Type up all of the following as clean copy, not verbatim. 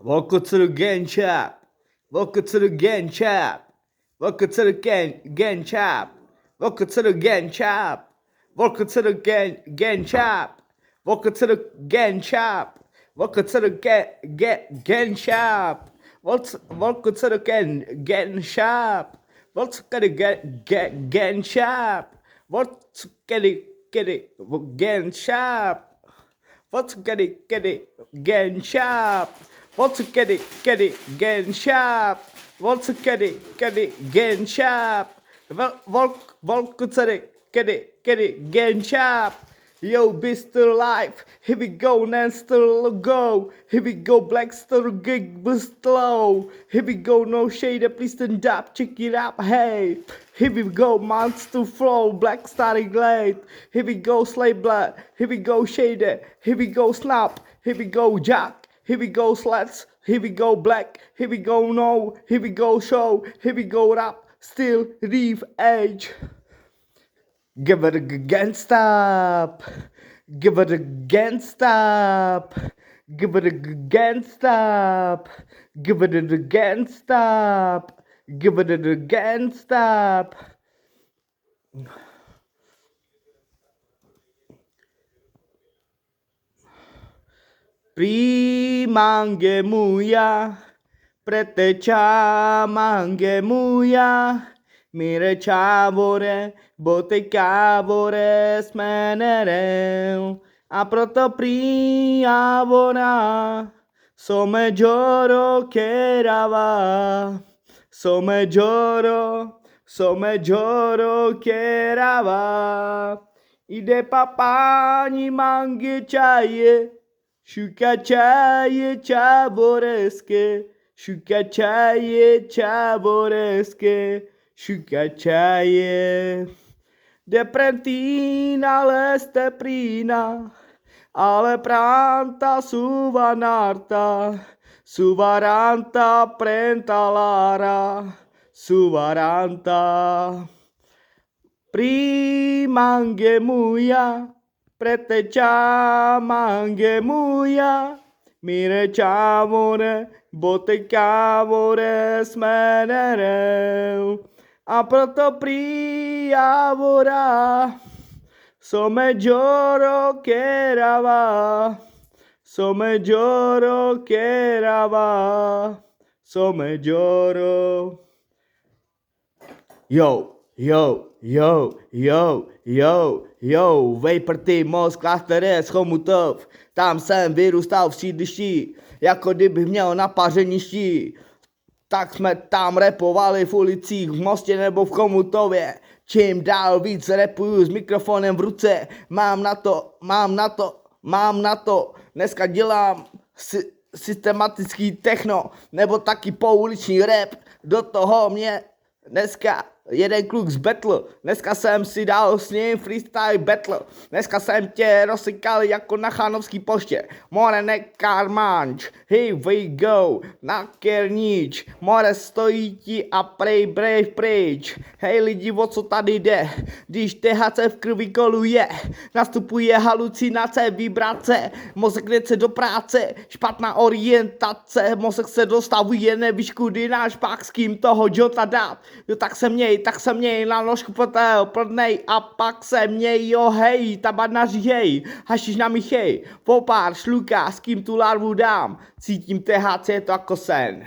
Welcome to the gang chap. Welcome to the gang chap. Welcome to the gang chap. Welcome to the gang chap. Welcome to the gang chap. Welcome to the gang chap. Welcome to the gang chap. Welcome to the gang chap. Welcome to the gang chap. Welcome to the gang chap. Let's get it, getting sharp. Let's get it, getting sharp. Let's get it, getting sharp. Welcome to the, get it, getting sharp. Yo, be still alive. Here we go, nan still go. Here we go, black still gig, but slow. Here we go, no shade, please stand up, check it up, hey. Here we go, monster flow, black starting glade. Here we go, slave blood. Here we go, shader. Here we go, snap. Here we go, jack. Here we go, slats. Here we go, black. Here we go, no. Here we go, show. Here we go, rap. Still, reef, age. Give it again, stop. Give it again, stop. Give it again, stop. Give it again, stop. Give it again, stop. Primange muya, pretecha mange muya. Mire čávore, boty kávore, smenere. A proto priávora, some gioro kerava. Some gioro kerava. Ide papani mangi čaje, šuka čaje čávoreské. Šuka čaje čávoreské. Šukačaje, deprentina leste prina, ale pranta suvanarta, suvaranta prentalara, suvaranta. Primange muya, pretecha mange muya, mire čávore, boty kávore, smenere. A proto priávora, some gioro kerava, some gioro kerava, some gioro. Yo, Vapor Team, most cluster Chomutov, tam jsem vyrůstal v sídlišti, jako kdybych měl napařeništi. Tak jsme tam repovali v ulicích, v Mostě nebo v Chomutově. Čím dál víc repuju s mikrofonem v ruce, mám na to. Dneska dělám systematický techno, nebo taky pouliční rap. Do toho mě dneska jeden kluk z battle, dneska jsem si dal s ním freestyle battle, dneska jsem tě rozsykal jako na Chánovský poště, more nekarmanč, here we go, na kerníč, more stojí ti a prej brave pryč, hej lidi, o co tady jde, když THC v krvi koluje, nastupuje halucinace, vibrace, mozek nechce do práce, špatná orientace, mozek se dostavuje, nevíš kudy náš pak s kým toho Jota dát, jo tak se měj na nožku potel, prodnej a pak se měj, jo hej, tabanaři hej, hašiš na mich hej, popár, šluka, s kým tu larvu dám, cítím THC, je to jako sen.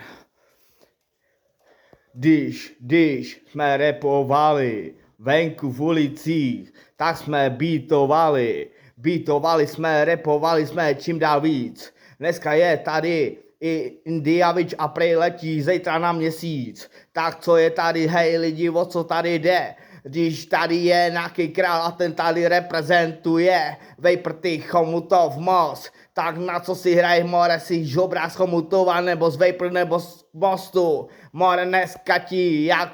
Když jsme repovali venku v ulicích, tak jsme beatovali jsme, repovali jsme čím dál víc. Dneska je tady i Indiavič a prej letí zítra na měsíc. Tak co je tady, hej lidi, o co tady jde? Když tady je nějaký král a ten tady reprezentuje Vapor Team Chomutov Most, tak na co si hraj, more si žobra z Chomutova nebo z Vapor nebo z Mostu. More dneska ti jak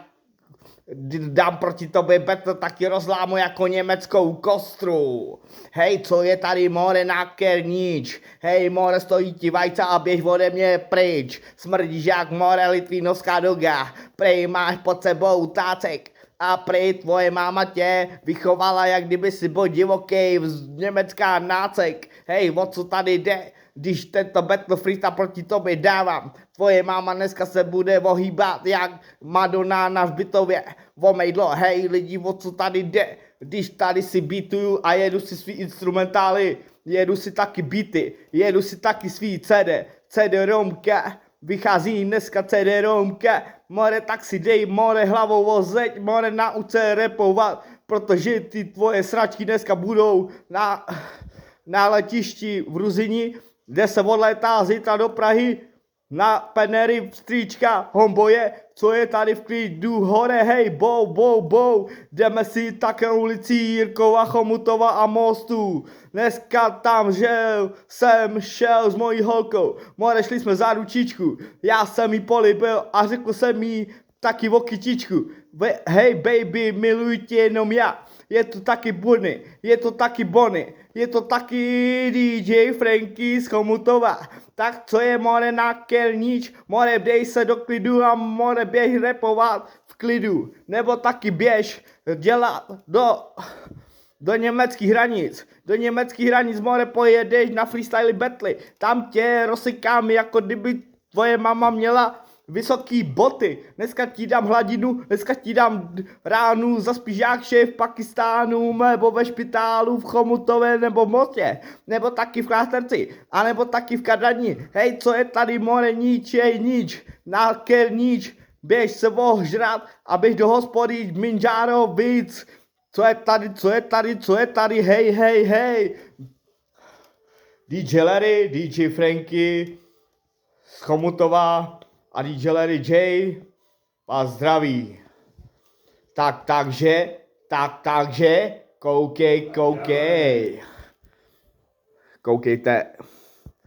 dám proti tobě battle, taky rozlámu jako německou kostru. Hej, co je tady, more, na kerníč? Hej, more, stojí ti vajca a běž ode mě pryč. Smrdíš jak, more, litvínovská doga. Prej máš pod sebou tácek a prej tvoje máma tě vychovala, jak kdyby si byl divoký, německá nácek. Hej, o co tady jde? když tento battle freestyle proti tobě dávám. Tvoje máma dneska se bude ohýbat jak Madonna na hřbitově. Vomejdlo, hej lidi, o co tady jde? Když tady si beatuju a jedu si svý instrumentály, jedu si taky beaty, jedu si taky svý CD-romka, vychází dneska CD-romka, more tak si dej, more hlavou o zeď, more nauč se repovat, protože ty tvoje sračky dneska budou na letišti v Ruzini, kde se odlétá zítra do Prahy, na Penery, stříčka, homboje, co je tady v klidu, hore, hej, bou, jdeme si také ulicí Jirkova, Chomutova a Mostu. Dneska tam jsem šel s mojí holkou, more šli jsme za ručičku, já jsem jí políbil a řekl jsem jí taky o kytičku. Hej baby, miluji tě jenom já. Je to taky Bunny, je to taky Bonnie, je to taky DJ Franky z Chomutova. Tak co je more na kelníč, more dej se do klidu a more běž repovat v klidu. Nebo taky běž dělat do německých hranic. Do německých hranic more pojedeš na freestyle battle. Tam tě rozsykám, jako kdyby tvoje mama měla vysoký boty. Dneska ti dám hladinu, dneska ti dám ránu, zaspíš jak šéf v Pakistánu, nebo ve špitálu v Chomutově, nebo v Mostě, nebo taky v Klášterci, anebo taky v Kadani. Hej, co je tady more, nič je nič, na kernič, běž se ohřát a běž do hospody, Minžáro víc. Co je tady, hej. DJ Larry, DJ Franky z Chomutova a DJ Larry J vás zdraví. Takže, koukejte.